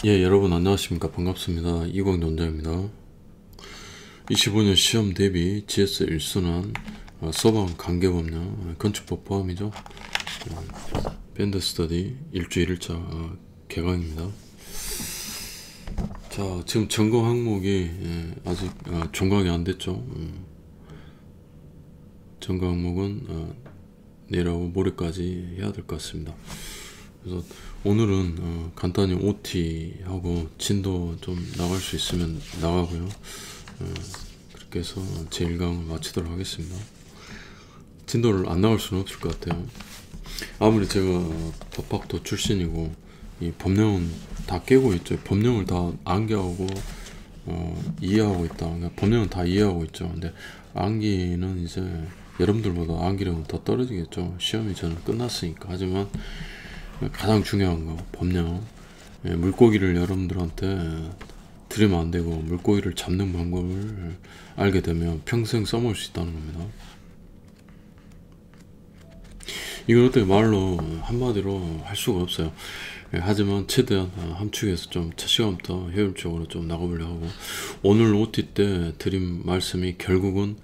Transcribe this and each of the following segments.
예, 여러분 안녕하십니까. 반갑습니다. 이광전자입니다. 25년 시험 대비 GS 1순환 서방 관계법령 건축법 포함이죠. 밴드 스터디 일주일 1차 개강입니다. 자, 지금 점검 항목이 아직 종강이 안 됐죠. 점검 항목은 내일하고 모레까지 해야 될 것 같습니다. 그래서 오늘은 간단히 OT하고 진도 좀 나갈 수 있으면 나가고요. 그렇게 해서 제 1강을 마치도록 하겠습니다. 진도를 안 나갈 수는 없을 것 같아요. 아무리 제가 법학도 출신이고 이 법령은 다 깨고 있죠. 법령을 다 암기하고 이해하고 있다. 그러니까 법령은 다 이해하고 있죠. 근데 암기는 이제 여러분들보다 암기력은 더 떨어지겠죠. 시험이 저는 끝났으니까. 하지만 가장 중요한 거 법령, 물고기를 여러분들한테 드리면 안 되고 물고기를 잡는 방법을 알게 되면 평생 써먹을 수 있다는 겁니다. 이걸 어떻게 말로 한마디로 할 수가 없어요. 하지만 최대한 함축해서 좀 첫 시간부터 효율적으로 좀 나가보려고 하고, 오늘 OT 때 드린 말씀이 결국은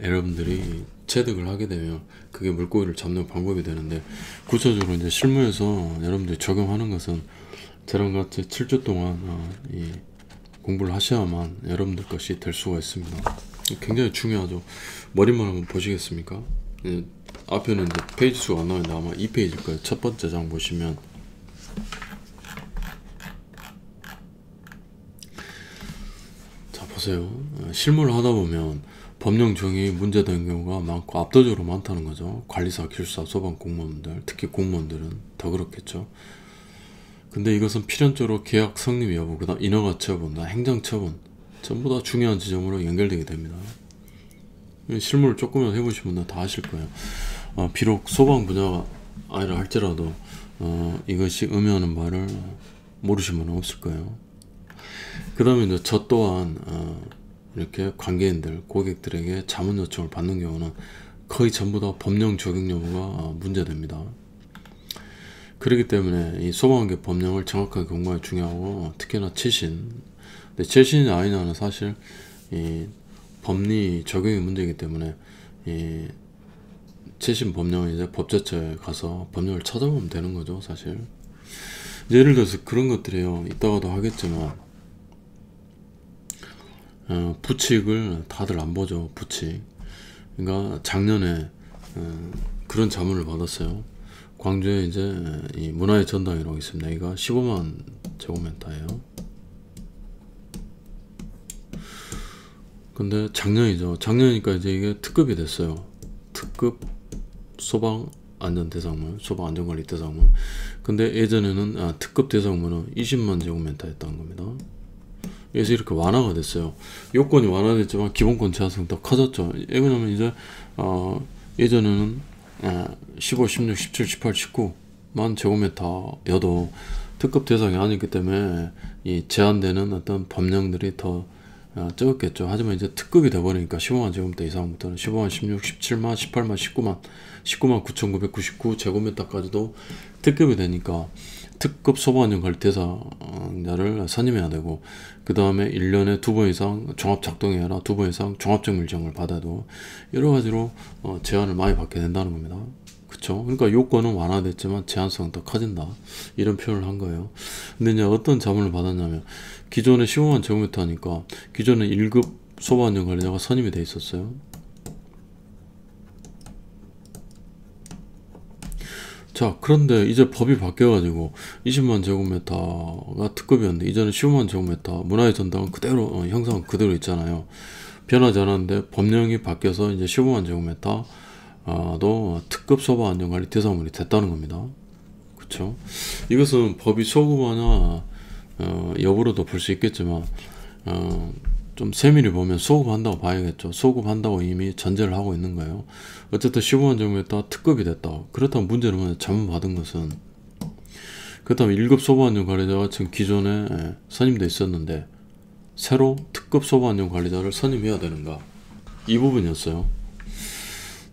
여러분들이 체득을 하게 되면 그게 물고기를 잡는 방법이 되는데, 구체적으로 이제 실무에서 여러분들이 적용하는 것은 저랑 같이 7주 동안 이 공부를 하셔야만 여러분들 것이 될 수가 있습니다. 굉장히 중요하죠. 머리만 한번 보시겠습니까? 앞에는 이제 페이지 수가 안 나오는데 아마 2페이지일 거예요. 첫 번째 장 보시면 자 보세요. 실무를 하다 보면 법령 정의 문제되는 경우가 많고 압도적으로 많다는 거죠. 관리사, 기술사, 소방 공무원들, 특히 공무원들은 더 그렇겠죠. 근데 이것은 필연적으로 계약 성립 여부, 그 다음 인허가 처분, 행정처분 전부 다 중요한 지점으로 연결되게 됩니다. 실무를 조금이라도 해보신 분들은 다 아실 거예요. 비록 소방 분야가 아니라 할지라도 이것이 의미하는 바를 모르신 분은 없을 거예요. 그 다음에 이제 저 또한 이렇게 관계인들, 고객들에게 자문 요청을 받는 경우는 거의 전부 다 법령 적용 여부가 문제됩니다. 그렇기 때문에 이 소방관계 법령을 정확하게 공부하기 중요하고, 특히나 최신, 근데 최신이 아니냐는 사실 이 법리 적용이 문제이기 때문에 이 최신 법령은 이제 법제처에 가서 법령을 찾아보면 되는 거죠, 사실. 예를 들어서 그런 것들이에요. 이따가도 하겠지만 부칙을 다들 안 보죠. 부칙. 그러니까 작년에 그런 자문을 받았어요. 광주에 이제 이 문화의 전당이라고 있습니다. 여기가 15만 제곱미터예요. 근데 작년이죠. 작년이니까 이제 이게 특급이 됐어요. 특급 소방 안전 대상물, 소방 안전관리 대상물. 근데 예전에는 특급 대상물은 20만 제곱미터였다는 겁니다. 그래서 이렇게 완화가 됐어요. 요건이 완화됐지만 기본권 제한성이 더 커졌죠. 왜냐면 이제 예전에는 15, 16, 17, 18, 19만 제곱미터여도 특급 대상이 아니기 때문에 이 제한되는 어떤 법령들이 더 적었겠죠. 하지만 이제 특급이 돼버리니까 15만 제곱미터 이상부터는 15만, 16, 17만, 18만, 19만 9,999 제곱미터까지도 특급이 되니까 특급 소방안전관리 대상자를 선임해야 되고, 그 다음에 1년에 2번 이상 종합 작동이 아니라 2번 이상 종합정밀점을 받아도 여러 가지로 제한을 많이 받게 된다는 겁니다. 그쵸? 그러니까 요건은 완화됐지만 제한성은 더 커진다, 이런 표현을 한 거예요. 근데 이제 어떤 자문을 받았냐면, 기존에 15만 제곱미터 하니까 기존에 1급 소방안전관리자가 선임이 돼 있었어요. 자, 그런데 이제 법이 바뀌어가지고 20만 제곱미터가 특급이었는데 이제는 15만 제곱미터, 문화의 전당은 그대로 형상은 그대로 있잖아요. 변하지 않았는데 법령이 바뀌어서 이제 15만 제곱미터도 특급 소방안전관리 대상물이 됐다는 겁니다. 그쵸? 이것은 법이 소급하냐 여부로도 볼 수 있겠지만 좀 세밀히 보면 소급한다고 봐야겠죠. 소급한다고 이미 전제를 하고 있는 거예요. 어쨌든 15만 제곱미터 특급이 됐다. 그렇다면 문제는 뭐냐, 자문 받은 것은. 그렇다면 1급 소방안전관리자가 지금 기존에 선임돼 있었는데 새로 특급 소방안전관리자를 선임해야 되는가, 이 부분이었어요.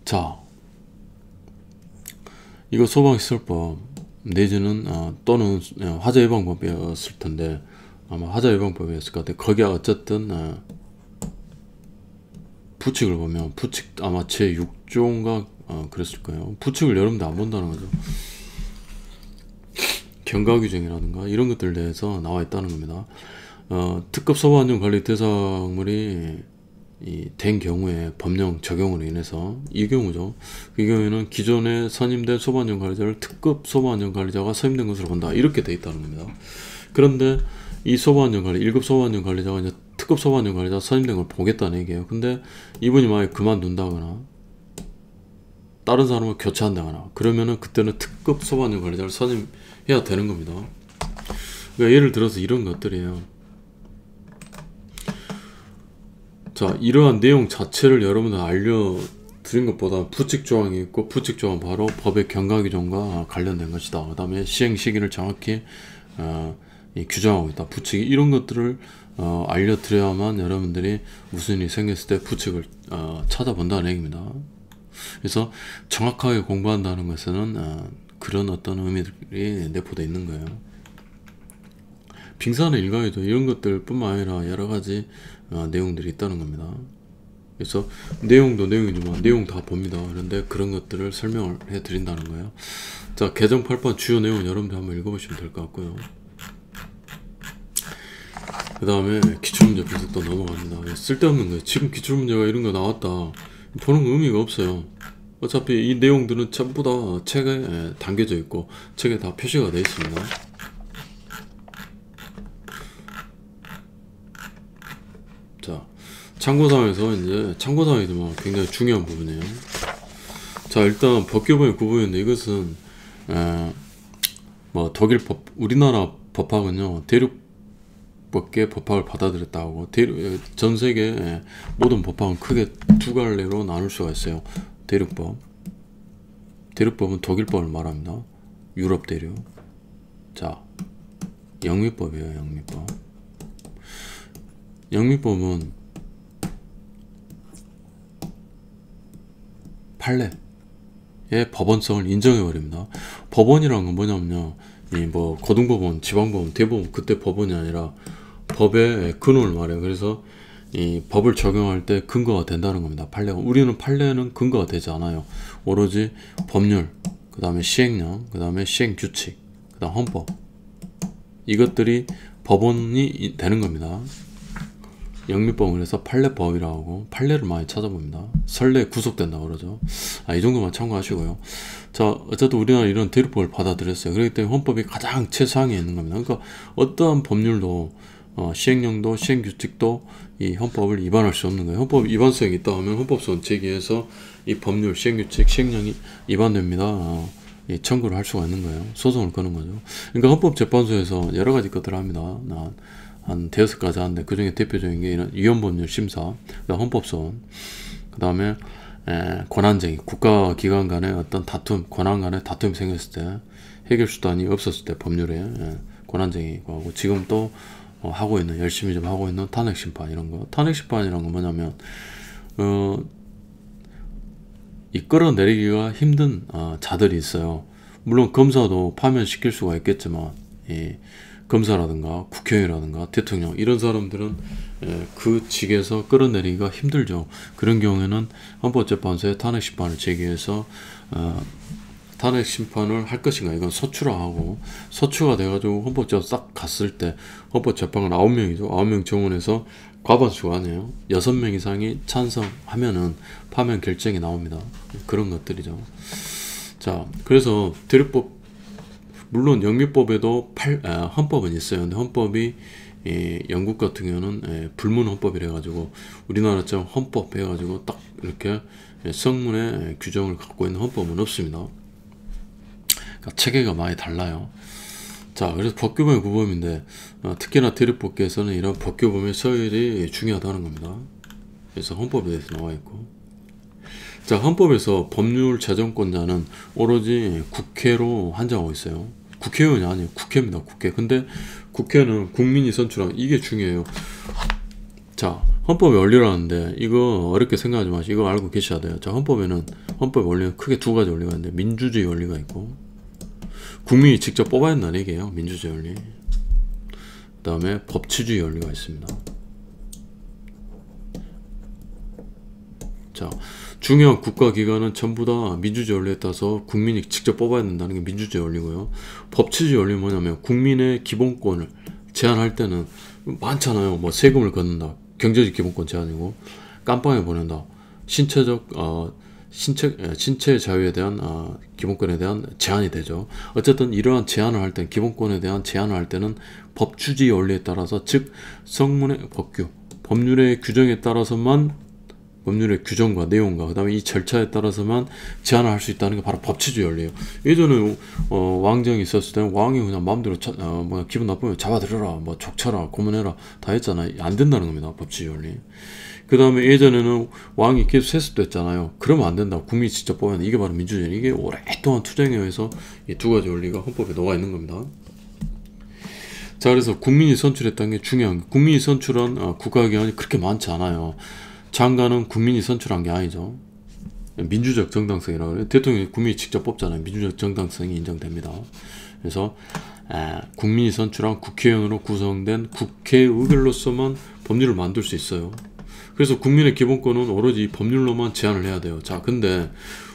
자, 이거 소방시설법 내지는 또는 화재 예방법이었을 텐데 아마 화재 예방법이었을 것 같아요. 거기에 어쨌든 부칙을 보면 부칙 아마 제 6조인가 그랬을 거예요. 부칙을 여러분들 안 본다는 거죠. 경과 규정이라든가 이런 것들 대해서 나와 있다는 겁니다. 특급 소방안전관리 대상물이 된 경우에 법령 적용으로 인해서 이 경우죠. 이 경우에는 기존에 선임된 소방안전관리자를 특급 소방안전관리자가 선임된 것으로 본다. 이렇게 돼 있다는 겁니다. 그런데 이 소방안전관리 1급 소방안전관리자가 이제 특급 소방안전관리자 선임된 걸 보겠다는 얘기예요. 근데 이분이 만약에 그만둔다거나 다른 사람을 교체한다거나 그러면은 그때는 특급 소방안전관리자를 선임해야 되는 겁니다. 그러니까 예를 들어서 이런 것들이에요. 자, 이러한 내용 자체를 여러분들 알려드린 것보다 부칙 조항이 있고 부칙 조항은 바로 법의 경과 규정과 관련된 것이다. 그 다음에 시행 시기를 정확히 규정하고 있다. 부칙이 이런 것들을 알려드려야만 여러분들이 무슨 일이 생겼을 때 부칙을 찾아본다는 얘기입니다. 그래서 정확하게 공부한다는 것에는 그런 어떤 의미들이 내포되어 있는 거예요. 빙산의 일가이죠. 이런 것들 뿐만 아니라 여러가지 내용들이 있다는 겁니다. 그래서 내용도 내용이지만 내용 다 봅니다. 그런데 그런 것들을 설명을 해 드린다는 거예요. 자, 개정 8번 주요 내용은 여러분들 한번 읽어보시면 될 것 같고요. 그 다음에 기출문제 분석도 넘어갑니다. 쓸데없는 거예요. 지금 기출문제가 이런 거 나왔다 보는 거 의미가 없어요. 어차피 이 내용들은 전부 다 책에 담겨져 있고 책에 다 표시가 되어 있습니다. 자, 참고사항에서 이제 참고사항이지만 굉장히 중요한 부분이에요. 자, 일단 법규범의 구분인데 이것은 뭐 독일 법, 우리나라 법학은요 대륙법계 법학을 받아들였다고 전 세계 모든 법학은 크게 두 갈래로 나눌 수가 있어요. 대륙법은 독일법을 말합니다. 유럽 대륙. 자, 영미법이에요. 영미법은 판례의 법원성을 인정해버립니다. 법원이라는 건 뭐냐면요, 뭐 고등법원, 지방법원, 대법원 그때 법원이 아니라 법의 근원을 말해요. 그래서 이 법을 적용할 때 근거가 된다는 겁니다. 판례가. 우리는 판례는 근거가 되지 않아요. 오로지 법률, 그 다음에 시행령, 그 다음에 시행규칙, 그 다음 헌법, 이것들이 법원이 되는 겁니다. 영미법은 그래서 판례법이라고 하고 판례를 많이 찾아봅니다. 선례에 구속된다고 그러죠. 이 정도만 참고하시고요. 자, 어쨌든 우리나라 이런 대륙법을 받아들였어요. 그렇기 때문에 헌법이 가장 최상위에 있는 겁니다. 그러니까 어떠한 법률도 시행령도 시행규칙도 이 헌법을 위반할 수 없는 거예요. 헌법 위반성이 있다 하면 헌법소원 제기해서 이 법률, 시행규칙, 시행령이 위반됩니다. 청구를 할 수가 있는 거예요. 소송을 거는 거죠. 그러니까 헌법재판소에서 여러 가지 것들을 합니다. 한 대여섯 가지 하는데 그 중에 대표적인 게 이런 위헌법률 심사, 그다음 헌법소원, 그 다음에 권한쟁의, 국가기관 간의 어떤 다툼, 권한 간의 다툼이 생겼을 때 해결 수단이 없었을 때 법률에 권한쟁의고 하고, 지금 또 하고 있는, 열심히 좀 하고 있는 탄핵심판 이런 거. 탄핵심판이란 건 뭐냐면 이 끌어내리기가 힘든 자들이 있어요. 물론 검사도 파면시킬 수가 있겠지만 검사라든가 국회의원이라든가 대통령 이런 사람들은 그 직에서 끌어내리기가 힘들죠. 그런 경우에는 헌법재판소에 탄핵심판을 제기해서 탄핵심판을 할 것인가, 이건 서추라하고, 서추가 돼가지고 헌법재판소 싹 갔을 때 헌법재판관 9명이죠. 9명 정원에서 과반수가 아니에요. 6명 이상이 찬성하면은 파면 결정이 나옵니다. 그런 것들이죠. 자, 그래서 대륙법, 물론 영미법에도 헌법은 있어요. 근데 헌법이 영국 같은 경우는 불문 헌법이라 해가지고 우리나라처럼 헌법 해가지고 딱 이렇게 성문의 규정을 갖고 있는 헌법은 없습니다. 그러니까 체계가 많이 달라요. 자, 그래서 법규범의 구범인데 특히나 대륙법계에서는 이런 법규범의 서열이 중요하다는 겁니다. 그래서 헌법에 대해서 나와 있고, 자, 헌법에서 법률 제정권자는 오로지 국회로 한정하고 있어요. 국회의원이 아니에요. 국회입니다. 국회. 근데 국회는 국민이 선출한, 이게 중요해요. 자, 헌법의 원리라는데 이거 어렵게 생각하지 마시고 이거 알고 계셔야 돼요. 자, 헌법의 원리는 크게 두 가지 원리가 있는데 민주주의 원리가 있고 국민이 직접 뽑아야 된다는 얘기예요. 민주주의 원리. 그 다음에 법치주의 원리가 있습니다. 자, 중요한 국가기관은 전부 다 민주주의 원리에 따라서 국민이 직접 뽑아야 된다는 게 민주주의 원리고요. 법치주의 원리는 뭐냐면 국민의 기본권을 제한할 때는 많잖아요. 뭐 세금을 걷는다, 경제적 기본권 제한이고, 깜빵에 보낸다, 신체 자유에 대한 기본권에 대한 제한이 되죠. 어쨌든 이러한 제한을 할 때는, 기본권에 대한 제한을 할 때는 법주주의 원리에 따라서, 즉 성문의 법규, 법률의 규정에 따라서만, 법률의 규정과 내용과 그 다음에 이 절차에 따라서만 제한을 할 수 있다는 게 바로 법치주의 원리예요. 예전에 왕정이 있었을 때는 왕이 그냥 마음대로 기분 나쁘면 잡아들여라, 뭐 족쳐라, 고문해라 다 했잖아요. 안 된다는 겁니다. 법치주의 원리. 그 다음에 예전에는 왕이 계속 세습됐잖아요. 그러면 안 된다. 국민이 직접 뽑아야 된다. 이게 바로 민주주의. 이게 오랫동안 투쟁에 의해서 이 두 가지 원리가 헌법에 녹아 있는 겁니다. 자, 그래서 국민이 선출했다는 게 중요한 게, 국민이 선출한 국가기관이 그렇게 많지 않아요. 장관은 국민이 선출한 게 아니죠. 민주적 정당성이라고 해요. 대통령이 국민이 직접 뽑잖아요. 민주적 정당성이 인정됩니다. 그래서 국민이 선출한 국회의원으로 구성된 국회 의결로서만 법률을 만들 수 있어요. 그래서 국민의 기본권은 오로지 법률로만 제한을 해야 돼요. 자, 근데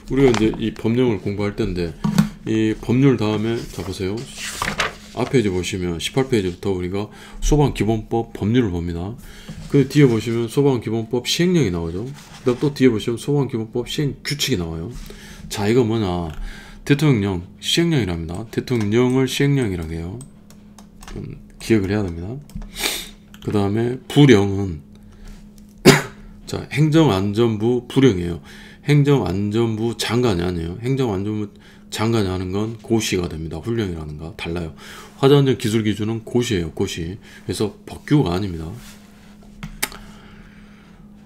우리가 이제 이 법령을 공부할 때인데, 이 법률 다음에, 자 보세요. 앞페이지 보시면 18페이지부터 우리가 소방기본법 법률을 봅니다. 그 뒤에 보시면 소방기본법 시행령이 나오죠. 그 다음 또 뒤에 보시면 소방기본법 시행규칙이 나와요. 자, 이거 뭐냐, 대통령 시행령이랍니다. 대통령을 시행령이라고 해요. 기억을 해야 됩니다. 그 다음에 부령은 자, 행정안전부 부령이에요. 행정안전부 장관이 아니에요. 행정안전부 장관이 하는 건 고시가 됩니다. 훈령이라는 거 달라요. 화재안전 기술기준은 고시예요. 고시. 그래서 법규가 아닙니다.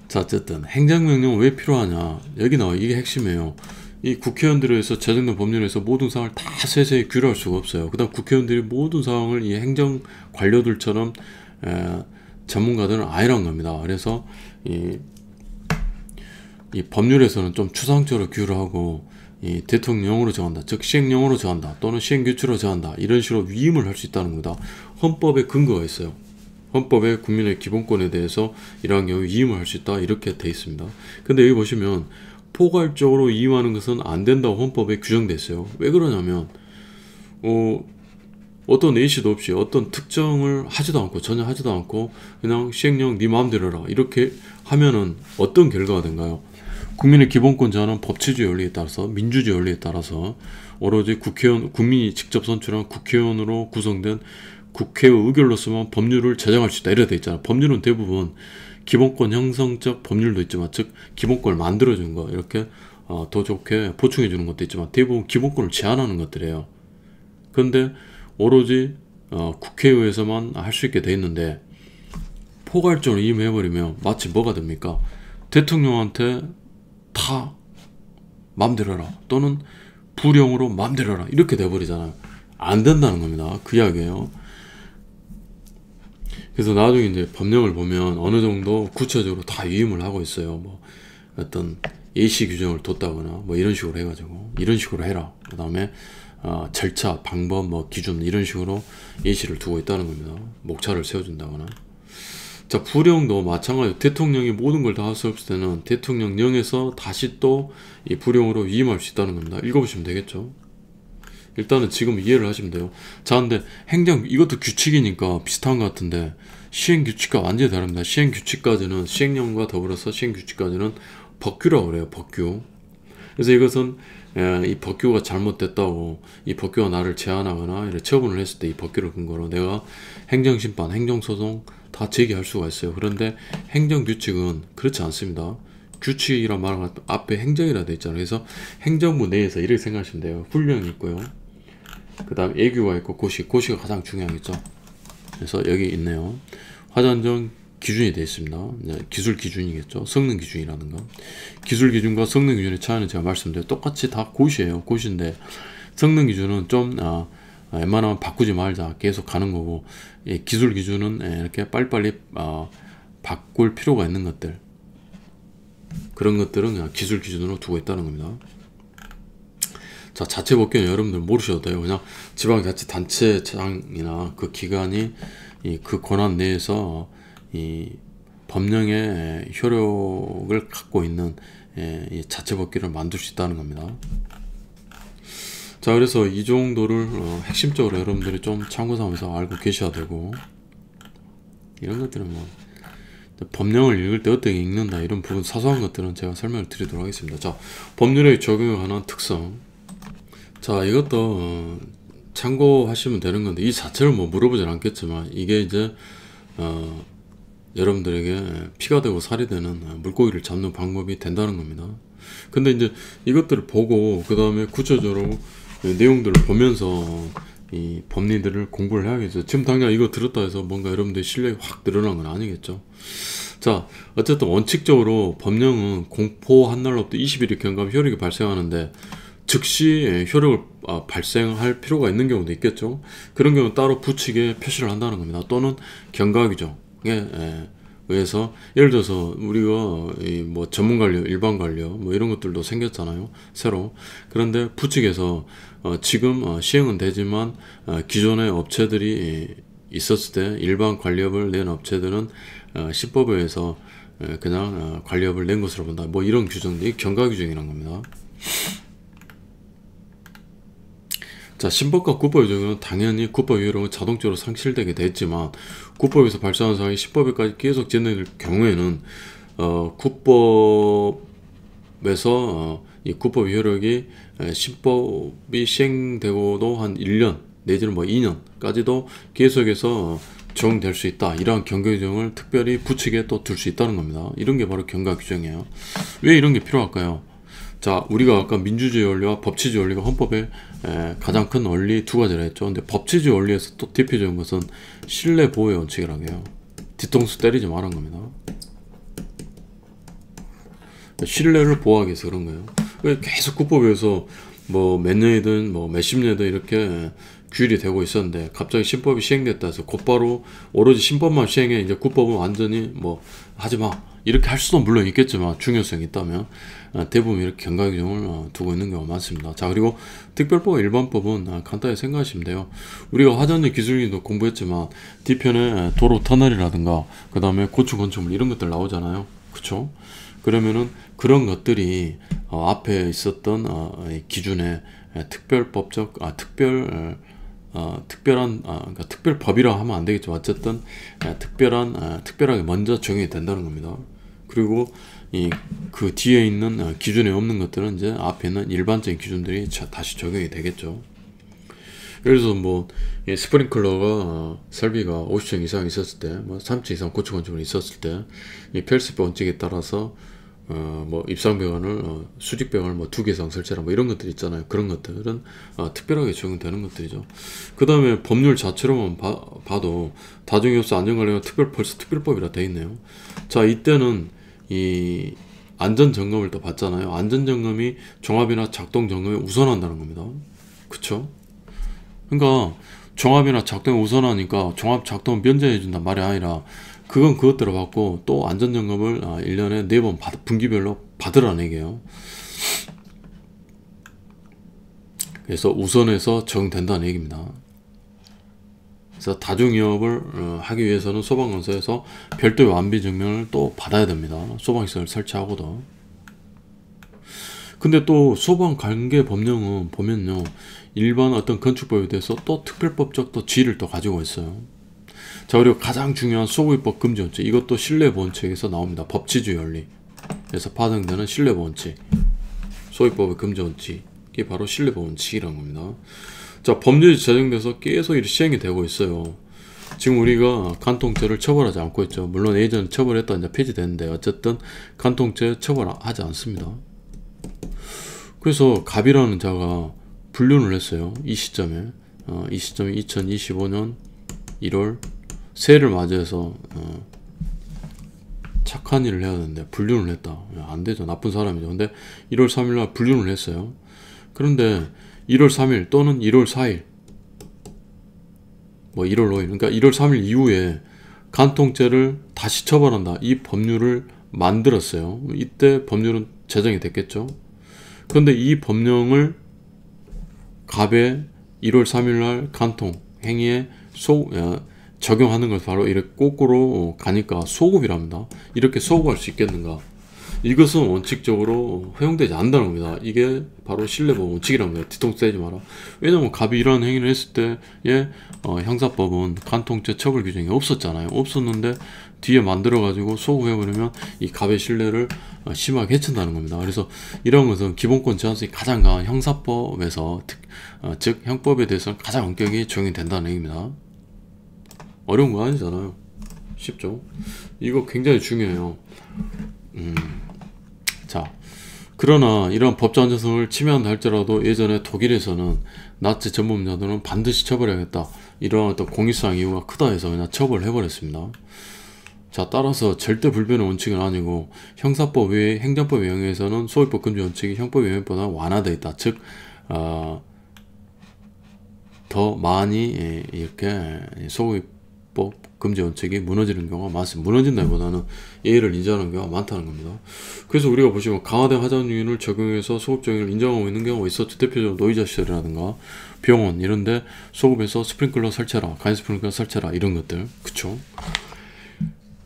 자, 어쨌든 행정명령은 왜 필요하냐, 여기 나와. 이게 핵심이에요. 이 국회의원들에서 제정된 법률에서 모든 사항을 다 세세히 규율할 수가 없어요. 그 다음 국회의원들이 모든 사항을 이 행정 관료들처럼 전문가들은 아니란 겁니다. 그래서 이 법률에서는 좀 추상적으로 규율을 하고, 이 대통령령으로 정한다, 즉 시행령으로 정한다, 또는 시행규칙으로 정한다, 이런 식으로 위임을 할 수 있다는 겁니다. 헌법에 근거가 있어요. 헌법에 국민의 기본권에 대해서 이러한 경우 위임을 할 수 있다, 이렇게 돼 있습니다. 근데 여기 보시면 포괄적으로 위임하는 것은 안 된다고 헌법에 규정돼 있어요. 왜 그러냐면 어떤 예시도 없이 어떤 특정을 하지도 않고, 전혀 하지도 않고 그냥 시행령 네 마음대로 해라, 이렇게 하면은 어떤 결과가 된가요? 국민의 기본권 제한은 법치주의 원리에 따라서, 민주주의 원리에 따라서 오로지 국민이 직접 선출한 국회의원으로 구성된 국회의 의결로서만 법률을 제정할 수 있다, 이렇게 돼 있잖아요. 법률은 대부분 기본권 형성적 법률도 있지만, 즉 기본권을 만들어주는 거, 이렇게 더 좋게 보충해 주는 것도 있지만, 대부분 기본권을 제한하는 것들이에요. 그런데 오로지 국회의회에서만 할 수 있게 돼 있는데, 포괄적으로 임해버리면 마치 뭐가 됩니까? 대통령한테 다 맘대로 해라, 또는 부령으로 맘대로 해라, 이렇게 돼버리잖아요. 안 된다는 겁니다. 그 이야기예요. 그래서 나중에 이제 법령을 보면 어느 정도 구체적으로 다 위임을 하고 있어요. 뭐 어떤 예시 규정을 뒀다거나 뭐 이런 식으로 해가지고, 이런 식으로 해라, 그 다음에 절차, 방법, 뭐 기준, 이런 식으로 예시를 두고 있다는 겁니다. 목차를 세워준다거나. 자, 부령도 마찬가지로 대통령이 모든 걸 다 할 수 없을 때는 대통령령에서 다시 또 이 부령으로 위임할 수 있다는 겁니다. 읽어보시면 되겠죠. 일단은 지금 이해를 하시면 돼요. 자, 근데 이것도 규칙이니까 비슷한 것 같은데, 시행규칙과 완전히 다릅니다. 시행규칙까지는, 시행령과 더불어서 시행규칙까지는 법규라고 그래요. 법규. 그래서 이것은 이 법규가 잘못됐다고, 이 법규가 나를 제한하거나 이렇게 처분을 했을 때 이 법규를 근거로 내가 행정심판, 행정소송 다 제기할 수가 있어요. 그런데 행정규칙은 그렇지 않습니다. 규칙이란 말은 앞에 행정이라 돼 있잖아요. 그래서 행정부 내에서 이렇게 생각하시면 돼요. 훈령이 있고요, 그 다음 예규가 있고 고시가 가장 중요하겠죠. 그래서 여기 있네요. 화재안전 기준이 되어 있습니다. 기술 기준이겠죠. 성능 기준이라는 거. 기술 기준과 성능 기준의 차이는 제가 말씀드려요. 똑같이 다 고시예요. 고시인데 성능 기준은 좀 웬만하면 바꾸지 말자, 계속 가는 거고, 기술 기준은 이렇게 빨리빨리 바꿀 필요가 있는 것들, 그런 것들은 그냥 기술 기준으로 두고 있다는 겁니다. 자, 자체 복귀는 여러분들 모르셔도 돼요. 그냥 지방자치단체장이나 그 기관이 그 권한 내에서 이 법령의 효력을 갖고 있는 이 자체 복귀를 만들 수 있다는 겁니다. 자, 그래서 이 정도를 핵심적으로 여러분들이 좀 참고 삼아서 알고 계셔야 되고, 이런 것들은 뭐 법령을 읽을 때 어떻게 읽는다, 이런 부분 사소한 것들은 제가 설명을 드리도록 하겠습니다. 자, 법률에 적용에 관한 특성. 자, 이것도 참고하시면 되는 건데, 이 자체를 뭐 물어보진 않겠지만, 이게 이제 여러분들에게 피가 되고 살이 되는 물고기를 잡는 방법이 된다는 겁니다. 근데 이제 이것들을 보고 그 다음에 구체적으로 내용들을 보면서 이 법리들을 공부를 해야겠죠. 지금 당장 이거 들었다 해서 뭔가 여러분들의 실력이 확 늘어난 건 아니겠죠. 자, 어쨌든 원칙적으로 법령은 공포 한 날로부터 20일이 경과하면 효력이 발생하는데, 즉시 효력을 발생할 필요가 있는 경우도 있겠죠. 그런 경우는 따로 부칙에 표시를 한다는 겁니다. 또는 경과규정에 의해서, 예를 들어서 우리가 뭐 전문관료, 일반관료 뭐 이런 것들도 생겼잖아요, 새로. 그런데 부칙에서 지금 시행은 되지만 기존의 업체들이 있었을 때, 일반 관리업을 낸 업체들은 신법에 의해서 그냥 관리업을 낸 것으로 본다, 뭐 이런 규정들이 경과규정이라는 겁니다. 자, 신법과 국법의 적용은 당연히 국법의 효력은 자동적으로 상실되게 됐지만, 국법에서 발생한 사항이 신법에까지 계속 진행될 경우에는 국법에서 이 국법의 효력이 신법이 시행되고도 한 1년 내지는 뭐 2년까지도 계속해서 적용될 수 있다, 이러한 경과규정을 특별히 부칙에 또 둘 수 있다는 겁니다. 이런 게 바로 경과규정이에요. 왜 이런 게 필요할까요? 자, 우리가 아까 민주주의 원리와 법치주의 원리가 헌법의 가장 큰 원리 두 가지를 했죠. 근데 법치주의 원리에서 또 대표적인 것은 신뢰 보호의 원칙이라고 해요. 뒤통수 때리지 말란 겁니다. 신뢰를 보호하기 위해서 그런 거예요. 계속 국법에서 뭐 몇 년이든 뭐 몇십 년이든 이렇게 규율이 되고 있었는데, 갑자기 신법이 시행됐다 해서 곧바로 오로지 신법만 시행해, 이제 국법은 완전히 뭐 하지마, 이렇게 할 수도 물론 있겠지만, 중요성이 있다면 대부분 이렇게 경과규정을 두고 있는 경우가 많습니다. 자, 그리고 특별법, 일반법은 간단히 생각하시면 돼요. 우리가 화전지 기술기도 공부했지만 뒤편에 도로 터널이라든가 그 다음에 고추 건축물 이런 것들 나오잖아요, 그쵸? 그러면은 그런 것들이 앞에 있었던 기준에 특별법적 그러니까 특별법이라 하면 안 되겠죠. 어쨌든 특별하게 먼저 적용이 된다는 겁니다. 그리고 그 뒤에 있는 기준에 없는 것들은 이제 앞에 있는 일반적인 기준들이 다시 적용이 되겠죠. 예를 들어서 뭐 스프링클러가 설비가 50층 이상 있었을 때, 뭐 3층 이상 고추 건축물이 있었을 때, 이 펠스법 원칙에 따라서 뭐 입상배관을 수직배관을 뭐 2개 이상 설치라, 뭐 이런 것들 있잖아요. 그런 것들은 특별하게 적용되는 것들이죠. 그 다음에 법률 자체로만 봐도 다중이업소 안전관리가 벌써 특별법이라 돼 있네요. 자, 이때는 이 안전점검을 또 받잖아요. 안전점검이 종합이나 작동점검에 우선한다는 겁니다. 그쵸? 그러니까 종합이나 작동에 우선하니까 종합 작동 면제해준단 말이 아니라, 그건 그것대로 받고 또 안전점검을 1년에 4번 분기별로 받으라는 얘기예요. 그래서 우선해서 적용된다는 얘기입니다. 그래서 다중이업을 하기 위해서는 소방건설에서 별도의 완비증명을 또 받아야 됩니다. 소방시설 설치하고도. 근데 또 소방관계법령은 보면요, 일반 어떤 건축법에 대해서 또 특별법적 또 지위를 또 가지고 있어요. 자, 그리고 가장 중요한 소구입법 금지원칙, 이것도 신뢰보원칙에서 나옵니다. 법치주의 원리에서 파생되는 신뢰보원칙, 소유법의 금지원칙이 바로 신뢰보원칙이라는 겁니다. 자, 법률이 제정돼서 계속 이렇게 시행이 되고 있어요. 지금 우리가 간통죄를 처벌하지 않고 있죠. 물론 예전에 처벌했다 이제 폐지됐는데, 어쨌든 간통죄 처벌하지 않습니다. 그래서 갑이라는 자가 불륜을 했어요. 이 시점에 2025년 1월 새해를 맞이해서 착한 일을 해야 되는데 불륜을 했다. 안 되죠. 나쁜 사람이죠. 근데 1월 3일날 불륜을 했어요. 그런데 1월 3일 또는 1월 4일 뭐 1월 5일, 그러니까 1월 3일 이후에 간통죄를 다시 처벌한다, 이 법률을 만들었어요. 이때 법률은 제정이 됐겠죠. 그런데 이 법령을 갑의 1월 3일날 간통 행위에 적용하는 걸 바로 이렇게 거꾸로 가니까 소급이랍니다. 이렇게 소급할 수 있겠는가? 이것은 원칙적으로 허용되지 않는다는 겁니다. 이게 바로 신뢰보호 원칙이랍니다. 뒤통수 떼지 마라. 왜냐면 갑이 이러한 행위를 했을 때에 형사법은 간통죄 처벌 규정이 없었잖아요. 없었는데 뒤에 만들어가지고 소급해버리면 이 갑의 신뢰를 심하게 해친다는 겁니다. 그래서 이런 것은 기본권 제한성이 가장 강한 형사법에서 즉 형법에 대해서는 가장 엄격히 적용이 된다는 얘기입니다. 어려운 거 아니잖아요. 쉽죠? 이거 굉장히 중요해요. 자, 그러나 이러한 법적 안전성을 침해한다 할지라도 예전에 독일에서는 나치 전범자들은 반드시 처벌해야겠다, 이러한 어떤 공익상 이유가 크다 해서 그냥 처벌을 해버렸습니다. 자, 따라서 절대 불변의 원칙은 아니고 형사법 외에 행정법 영역에서는 소유법 금지 원칙이 형법 영역보다 완화되어 있다. 즉 더 많이 이렇게 소유법 금지 원칙이 무너지는 경우가 많습니다. 무너진다기보다는 예의를 인정하는 경우가 많다는 겁니다. 그래서 우리가 보시면 강화된 하자유인을 적용해서 소급적용을 인정하고 있는 경우가 있었죠. 대표적으로 노이자시설이라든가 병원 이런데 소급해서 스프링클러 설치해라, 간이 스프링클러 설치해라, 이런 것들. 그쵸?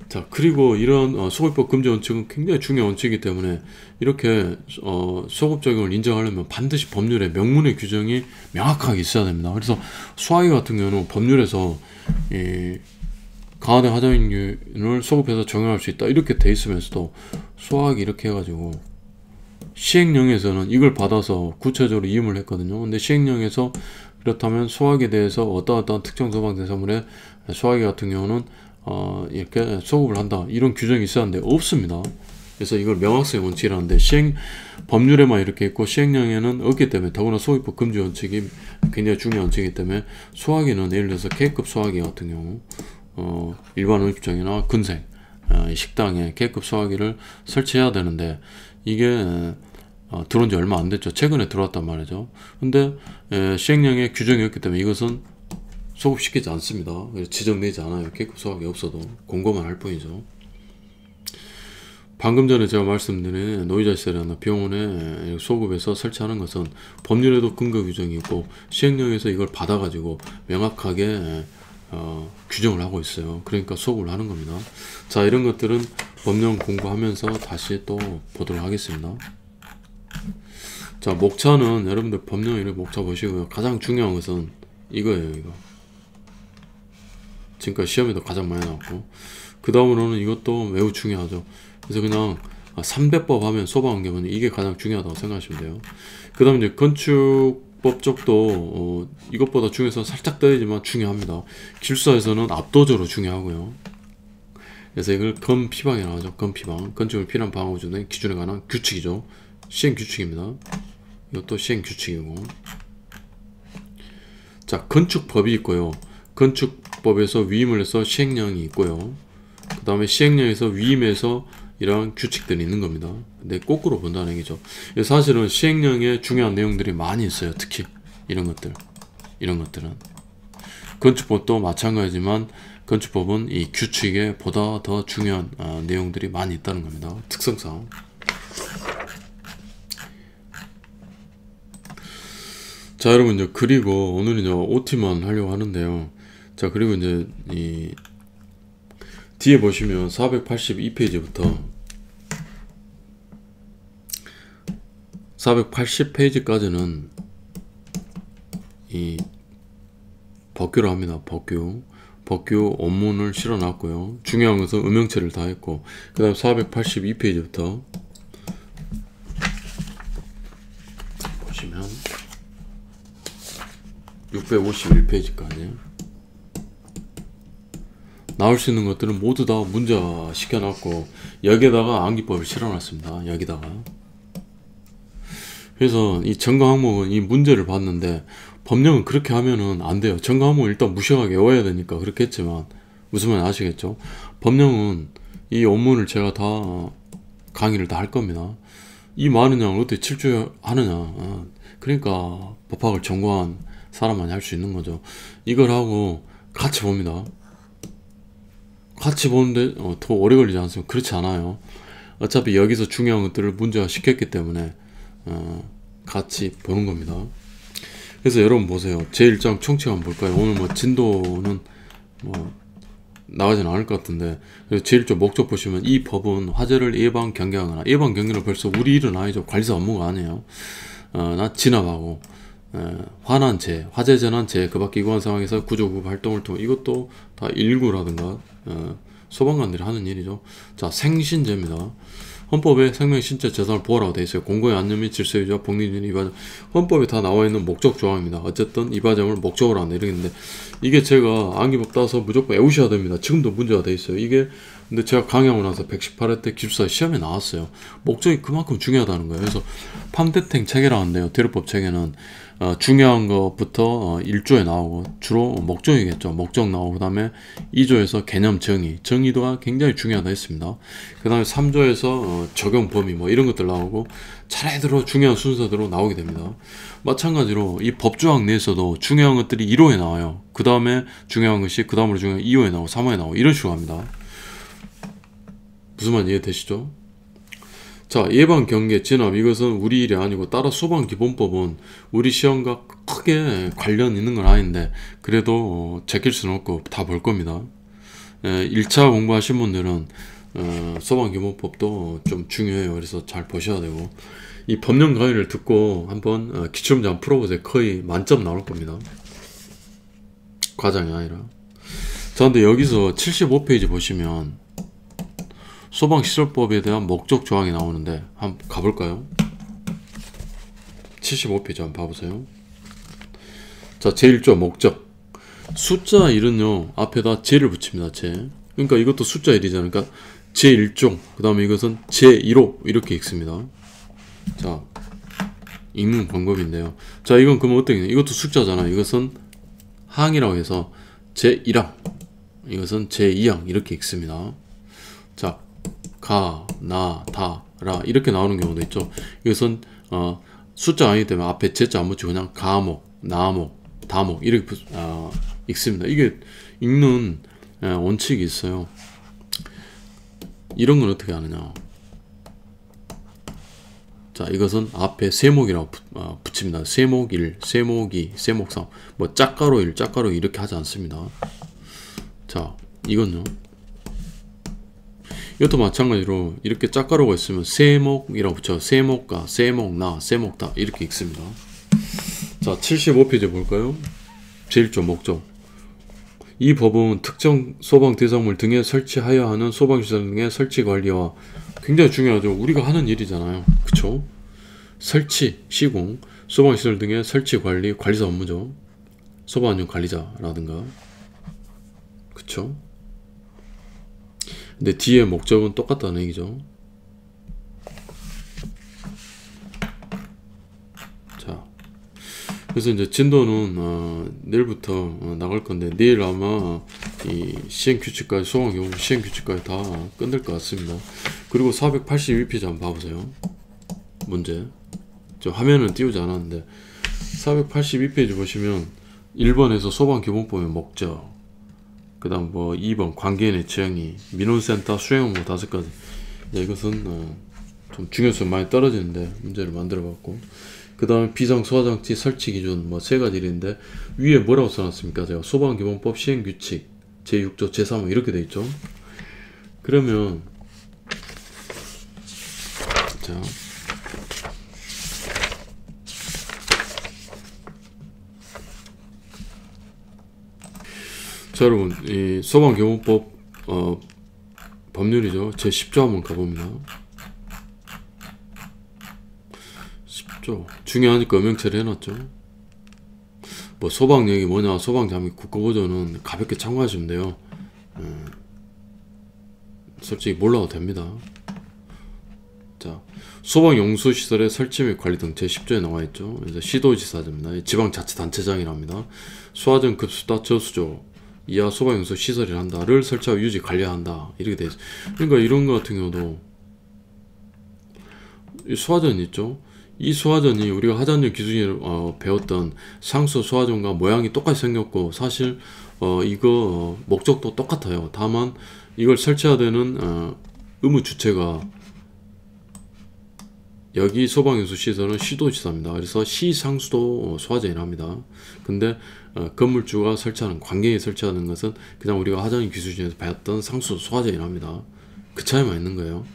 자, 그리고 이런 소급법 금지 원칙은 굉장히 중요한 원칙이기 때문에 이렇게 소급 적용을 인정하려면 반드시 법률에 명문의 규정이 명확하게 있어야 됩니다. 그래서 수화기 같은 경우는 법률에서 강화된 하자인을 소급해서 적용할 수 있다 이렇게 돼 있으면서도 수화기 이렇게 해가지고 시행령에서는 이걸 받아서 구체적으로 이임을 했거든요. 근데 시행령에서 그렇다면 수화기에 대해서 어떠한 특정 소방 대상물에 수화기 같은 경우는 이렇게 소급을 한다 이런 규정이 있어야 하는데 없습니다. 그래서 이걸 명확성의 원칙이라는데 법률에만 이렇게 있고 시행령에는 없기 때문에, 더구나 소유법 금지 원칙이 굉장히 중요한 원칙이기 때문에 수화기는 예를 들어서 K급 수화기 같은 경우 일반 음식점이나 근생 식당에 K급 수화기를 설치해야 되는데 이게 들어온 지 얼마 안 됐죠. 최근에 들어왔단 말이죠. 근데 시행령에 규정이 없기 때문에 이것은 소급시키지 않습니다. 지정되지 않아요. K급 수화기 없어도 공고만 할 뿐이죠. 방금 전에 제가 말씀드린 노이자시설이나 병원에 소급해서 설치하는 것은 법률에도 근거 규정이 있고 시행령에서 이걸 받아가지고 명확하게 규정을 하고 있어요. 그러니까 소급을 하는 겁니다. 자, 이런 것들은 법령 공부하면서 다시 또 보도록 하겠습니다. 자, 목차는 여러분들 법령의 목차 보시고요. 가장 중요한 것은 이거예요. 이거 지금까지 시험에도 가장 많이 나왔고, 그 다음으로는 이것도 매우 중요하죠. 그래서 그냥 300법 하면 소방안개는 이게 가장 중요하다고 생각하시면 돼요. 그 다음 이제 건축법 쪽도 이것보다 중요해서 살짝 떨어지지만 중요합니다. 기술사에서는 압도적으로 중요하고요. 그래서 이걸 건피방이라고 하죠. 건피방, 건축을 피난 방어구 주는 기준에 관한 규칙이죠. 시행규칙입니다. 이것도 시행규칙이고, 자, 건축법이 있고요. 건축법에서 위임을 해서 시행령이 있고요. 그 다음에 시행령에서 위임해서 이러한 규칙들이 있는 겁니다. 근데 거꾸로 본다는 얘기죠. 사실은 시행령에 중요한 내용들이 많이 있어요. 특히 이런 것들은 건축법도 마찬가지지만 건축법은 이 규칙에 보다 더 중요한 내용들이 많이 있다는 겁니다. 특성상. 자, 여러분 이제 그리고 오늘은 이제 OT만 하려고 하는데요. 자, 그리고 이제 이 뒤에 보시면 482페이지부터 480페이지까지는 이 법규로 합니다. 법규 원문을 실어놨고요. 중요한 것은 음형체를 다 했고, 그 다음 482페이지부터 보시면 651페이지까지 나올 수 있는 것들은 모두 다 문제화 시켜놨고, 여기에다가 암기법을 실어놨습니다. 여기다가. 그래서 이 전강 항목은 이 문제를 봤는데 법령은 그렇게 하면은 안 돼요. 전강 항목을 일단 무시하게 외워야 되니까 그렇게 했지만, 무슨 말인지 아시겠죠? 법령은 이 원문을 제가 다 강의를 다 할 겁니다. 이 많은 양을 어떻게 칠주하느냐. 그러니까 법학을 전공한 사람만이 할 수 있는 거죠. 이걸 하고 같이 봅니다. 같이 보는데 더 오래 걸리지 않습니까? 그렇지 않아요. 어차피 여기서 중요한 것들을 문제화 시켰기 때문에 같이 보는 겁니다. 그래서 여러분 보세요. 제 일정 총칙 한번 볼까요? 오늘 뭐 진도는 뭐 나가진 않을 것 같은데, 제 일정 목적 보시면 이 법은 화재를 예방 경계하거나, 예방 경계는 벌써 우리 일은 아니죠. 관리사 업무가 아니에요. 나 진압하고 환난재, 화재 재난재, 그 밖에 이관 상황에서 구조구 활동을 통해, 이것도 다 119라든가 소방관들이 하는 일이죠. 자, 생신재입니다. 헌법에 생명, 신체, 재산을 보호라고 되어 있어요. 공공의 안전 및 질서 유지와 복리주의 이바정, 헌법에 다 나와 있는 목적 조항입니다. 어쨌든 이바정을 목적으로 한다 이러겠는데, 이게 제가 암기법 따서 무조건 외우셔야 됩니다. 지금도 문제가 되어 있어요. 이게 근데 제가 강의하고 나서 118회 때 기술사 시험에 나왔어요. 목적이 그만큼 중요하다는 거예요. 그래서 팜대탱 체계라는데요. 대류법 체계는 중요한 것부터 1조에 나오고, 주로 목적이겠죠. 목적 나오고, 그 다음에 2조에서 개념 정의도가 굉장히 중요하다 했습니다. 그 다음에 3조에서 적용 범위 뭐 이런 것들 나오고, 차례대로 중요한 순서대로 나오게 됩니다. 마찬가지로 이 법조항 내에서도 중요한 것들이 1호에 나와요. 그 다음에 중요한 것이 그 다음으로 중요한 2호에 나오고 3호에 나오고 이런 식으로 합니다. 무슨 말 이해되시죠? 자, 예방, 경계, 진압, 이것은 우리 일이 아니고, 따라 소방기본법은 우리 시험과 크게 관련 있는 건 아닌데, 그래도 제낄 수는 없고 다 볼 겁니다. 1차 공부하신 분들은 소방기본법도 좀 중요해요. 그래서 잘 보셔야 되고, 이 법령 강의를 듣고 한번 기출문제 한번 풀어보세요. 거의 만점 나올 겁니다. 과장이 아니라. 자, 근데 여기서 75페이지 보시면 소방시설법에 대한 목적 조항이 나오는데, 한번 가볼까요? 75페이지 한번 봐보세요. 자, 제1조 목적. 숫자 1은요 앞에다 제를 붙입니다. 제. 그러니까 이것도 숫자 1이잖아요. 그러니까 제1종, 그 다음에 이것은 제1호 이렇게 읽습니다. 자, 읽는 방법인데요. 자, 이건 그러면 어떻게 되냐, 이것도 숫자잖아요. 이것은 항이라고 해서 제1항, 이것은 제2항 이렇게 읽습니다. 자, 가, 나, 다, 라 이렇게 나오는 경우도 있죠. 이것은 숫자가 아니기 때문에 앞에 제자 안 붙이고 그냥 가목, 나목, 다목 이렇게 읽습니다. 이게 읽는 원칙이 있어요. 이런 건 어떻게 하느냐. 자, 이것은 앞에 세목이라고 붙입니다. 세목 1, 세목 2, 세목 3, 뭐 짝가로 1, 짝가로 2 이렇게 하지 않습니다. 자, 이건요. 이것도 마찬가지로 이렇게 짝가루가 있으면 세목이라고 붙여 세목가, 세목나, 세목다 이렇게 읽습니다. 자, 75페이지 볼까요? 제1조 목적. 이 법은 특정 소방 대상물 등에 설치하여야 하는 소방시설 등의 설치 관리와, 굉장히 중요하죠. 우리가 하는 일이잖아요. 그쵸? 설치, 시공, 소방시설 등의 설치 관리, 관리사 업무죠. 소방안전 관리자라든가. 그쵸? 근데 뒤에 목적은 똑같다는 얘기죠. 자, 그래서 이제 진도는 내일부터 나갈 건데, 내일 아마 이 시행규칙까지, 소방경보 시행규칙까지 다 끝낼 것 같습니다. 그리고 482페이지 한번 봐보세요. 문제. 저 화면은 띄우지 않았는데 482페이지 보시면 1번에서 소방기본법의 목적, 그 다음 뭐 2번 관계인의 지형이, 민원센터 수행 업무 5가지. 이것은 좀 중요성 많이 떨어지는데 문제를 만들어 봤고, 그 다음에 비상소화장치 설치 기준 뭐 3가지 일인데, 위에 뭐라고 써놨습니까? 제가 소방기본법 시행규칙 제6조 제3호 이렇게 돼 있죠. 그러면 자, 자, 여러분, 이 소방경보법 법률이죠. 제 10조 한번 가봅니다. 10조 중요하니까 음행 처리해놨죠. 뭐 소방력이 뭐냐, 소방장비 국가보조는 가볍게 참고하시면 돼요. 솔직히 몰라도 됩니다. 자, 소방용수시설의 설치 및 관리 등 제10조에 나와있죠. 그래서 시도지사입니다. 지방자치단체장이랍니다. 소화전 급수다 저수조 이하 소방용수 시설이란다를 설치하고 유지 관리한다 이렇게 되어 있어요. 그러니까 이런 거 같은 경우도 이 소화전 있죠. 이 소화전이 우리가 하자년 기준이 배웠던 상수 소화전과 모양이 똑같이 생겼고, 사실 이거 목적도 똑같아요. 다만 이걸 설치해야 되는 의무 주체가 여기 소방연수 시설은 시도지사입니다. 그래서 시상수도 소화제인합니다. 근데 건물주가 설치하는, 관계에 설치하는 것은 그냥 우리가 하자는 기술진에서 배웠던 상수 소화제인합니다. 그 차이만 있는 거예요.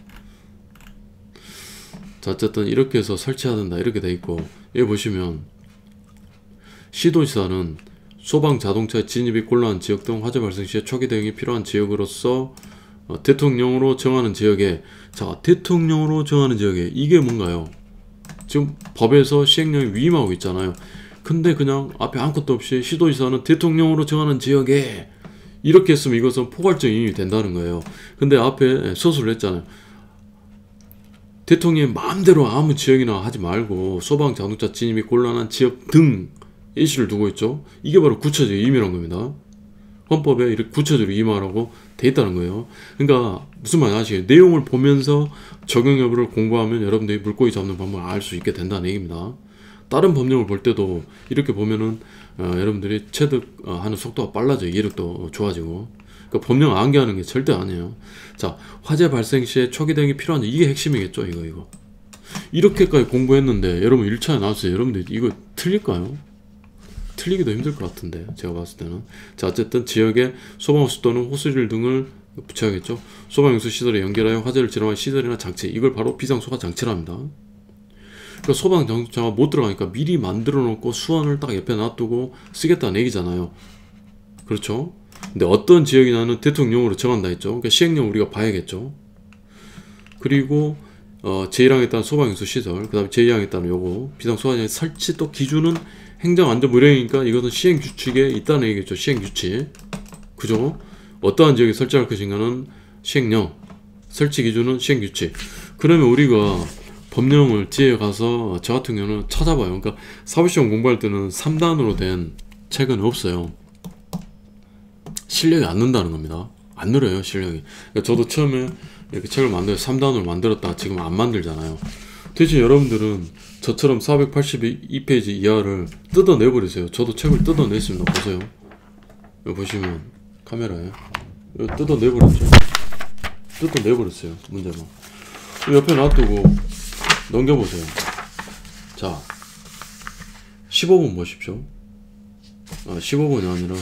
자, 어쨌든 이렇게 해서 설치해야 된다 이렇게 돼 있고, 여기 보시면 시도지사는 소방 자동차 진입이 곤란한 지역 등 화재 발생 시에 초기 대응이 필요한 지역으로서 대통령으로 정하는 지역에, 자, 대통령으로 정하는 지역에 이게 뭔가요? 지금 법에서 시행령이 위임하고 있잖아요. 근데 그냥 앞에 아무것도 없이 시도지사는 대통령으로 정하는 지역에 이렇게 했으면 이것은 포괄적 위임이 된다는 거예요. 근데 앞에 서술을 했잖아요. 대통령이 마음대로 아무 지역이나 하지 말고 소방 자동차 진입이 곤란한 지역 등 예시를 두고 있죠. 이게 바로 구체적 위임이라는 겁니다. 헌법에 이렇게 구체적으로 위임하라고 돼 있다는 거예요. 그러니까 무슨 말인지 아시겠어요? 내용을 보면서 적용 여부를 공부하면 여러분들이 물고기 잡는 방법을 알 수 있게 된다는 얘기입니다. 다른 법령을 볼 때도 이렇게 보면은 여러분들이 체득하는 속도가 빨라져요. 이해력도 좋아지고. 그러니까 법령 암기하는 게 절대 아니에요. 자, 화재 발생 시에 초기 대응이 필요한, 이게 핵심이겠죠. 이거 이렇게까지 공부했는데 여러분 1차에 나왔어요. 여러분들 이거 틀릴까요? 틀리기도 힘들 것 같은데 제가 봤을 때는. 자, 어쨌든 지역에 소방호스 또는 호스질 등을 붙여야겠죠. 소방용수 시설에 연결하여 화재를 진화한 시설이나 장치, 이걸 바로 비상소가 장치랍니다. 그러니까 소방 장치가 못 들어가니까 미리 만들어 놓고 수원을 딱 옆에 놔두고 쓰겠다는 얘기잖아요. 그렇죠? 근데 어떤 지역이냐는 대통령으로 정한다 했죠. 그러니까 시행령 우리가 봐야겠죠. 그리고 제1항에 따른 소방용수 시설, 그 다음에 제2항에 따른 요거 비상소화장 설치 또 기준은 행정안전부령이니까 이것은 시행규칙에 있다는 얘기겠죠. 시행규칙. 그죠? 어떠한 지역에 설치할 것인가는 시행령, 설치 기준은 시행규칙. 그러면 우리가 법령을 뒤에 가서 저 같은 경우는 찾아봐요. 그러니까 사법시험 공부할 때는 3단으로 된 책은 없어요. 실력이 안 는다는 겁니다. 안 늘어요, 실력이. 그러니까 저도 처음에 이렇게 책을 3단으로 만들었다가 지금 안 만들잖아요. 대신 여러분들은 저처럼 482페이지 이하를 뜯어내버리세요. 저도 책을 뜯어냈습니다. 보세요. 여기 보시면 카메라에 여기 뜯어내버렸죠. 뜯어내버렸어요. 문제만. 옆에 놔두고 넘겨보세요. 자, 15번 보십시오. 15번이 아니라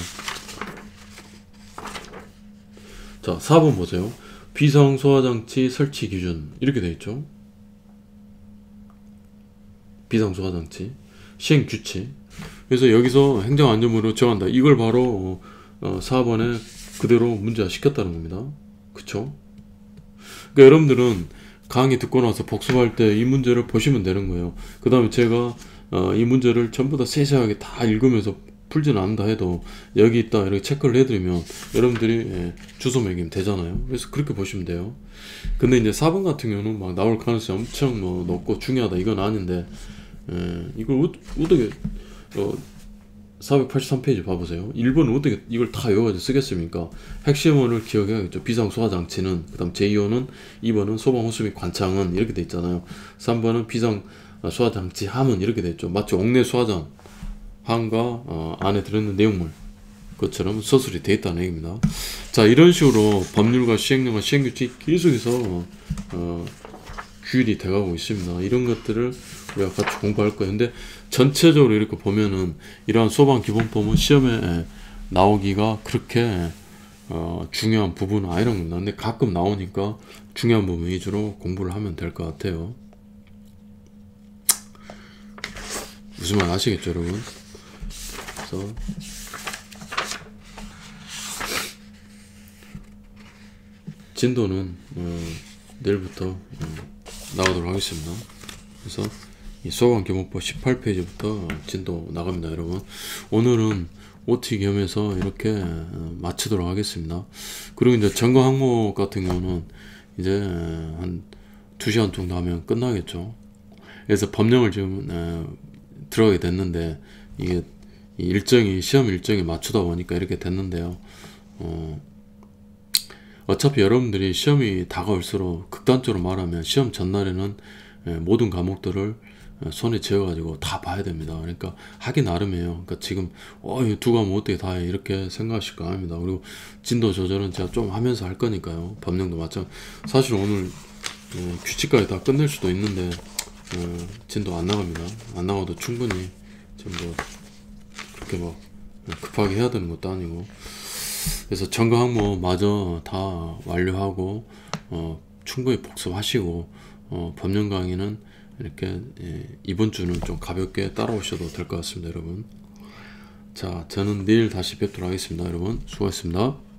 자, 4번 보세요. 비상소화장치 설치 기준 이렇게 되어 있죠. 비상소화장치 시행규칙. 그래서 여기서 행정안전부로 정한다. 이걸 바로 4번에 그대로 문제화 시켰다는 겁니다. 그쵸? 그러니까 여러분들은 강의 듣고 나서 복습할 때 이 문제를 보시면 되는 거예요. 그 다음에 제가 이 문제를 전부 다 세세하게 다 읽으면서 풀지는 않는다 해도 여기 있다 이렇게 체크를 해드리면 여러분들이 주소 매기면 되잖아요. 그래서 그렇게 보시면 돼요. 근데 이제 4번 같은 경우는 막 나올 가능성이 엄청 높고 중요하다 이건 아닌데, 이걸 어떻게 483페이지 봐보세요. 1번은 어떻게 이걸 다 외워가지고 쓰겠습니까? 핵심어를 기억해야겠죠. 비상소화장치는, 그 다음 제2호는, 2번은 소방호수 및 관창은 이렇게 돼 있잖아요. 3번은 비상소화장치 함은 이렇게 돼 있죠. 마치 옥내 소화장 함과 안에 들어있는 내용물 것처럼 서술이 돼 있다는 얘기입니다. 자, 이런 식으로 법률과 시행령과 시행규칙이 계속해서 규율이 돼가고 있습니다. 이런 것들을 우리가 같이 공부할 거예요. 근데 전체적으로 이렇게 보면은 이러한 소방기본법은 시험에 나오기가 그렇게 중요한 부분은 아니란 겁니다. 근데 가끔 나오니까 중요한 부분 위주로 공부를 하면 될 것 같아요. 무슨 말 아시겠죠, 여러분? 그래서 진도는 내일부터 나가도록 하겠습니다. 그래서 이 소방기본법 18페이지부터 진도 나갑니다, 여러분. 오늘은 OT 겸해서 이렇게 마치도록 하겠습니다. 그리고 이제 점검 항목 같은 경우는 이제 한 2시간 정도 하면 끝나겠죠. 그래서 법령을 지금 들어가게 됐는데 이게 일정이 시험 일정이 맞추다 보니까 이렇게 됐는데요. 어차피 여러분들이 시험이 다가올수록 극단적으로 말하면 시험 전날에는 모든 과목들을 손에 쥐어가지고 다 봐야 됩니다. 그러니까 하기 나름이에요. 그러니까 지금 이 두 과목 어떻게 다 해 이렇게 생각하실 거 아닙니다. 그리고 진도 조절은 제가 좀 하면서 할 거니까요. 법령도 마찬가지. 사실 오늘 규칙까지 다 끝낼 수도 있는데 진도 안 나갑니다. 안 나가도 충분히 좀 뭐 그렇게 막 급하게 해야 되는 것도 아니고, 그래서 전거 항목마저 다 완료하고 충분히 복습하시고 법령 강의는 이렇게 이번 주는 좀 가볍게 따라오셔도 될 것 같습니다, 여러분. 자, 저는 내일 다시 뵙도록 하겠습니다. 여러분 수고하셨습니다.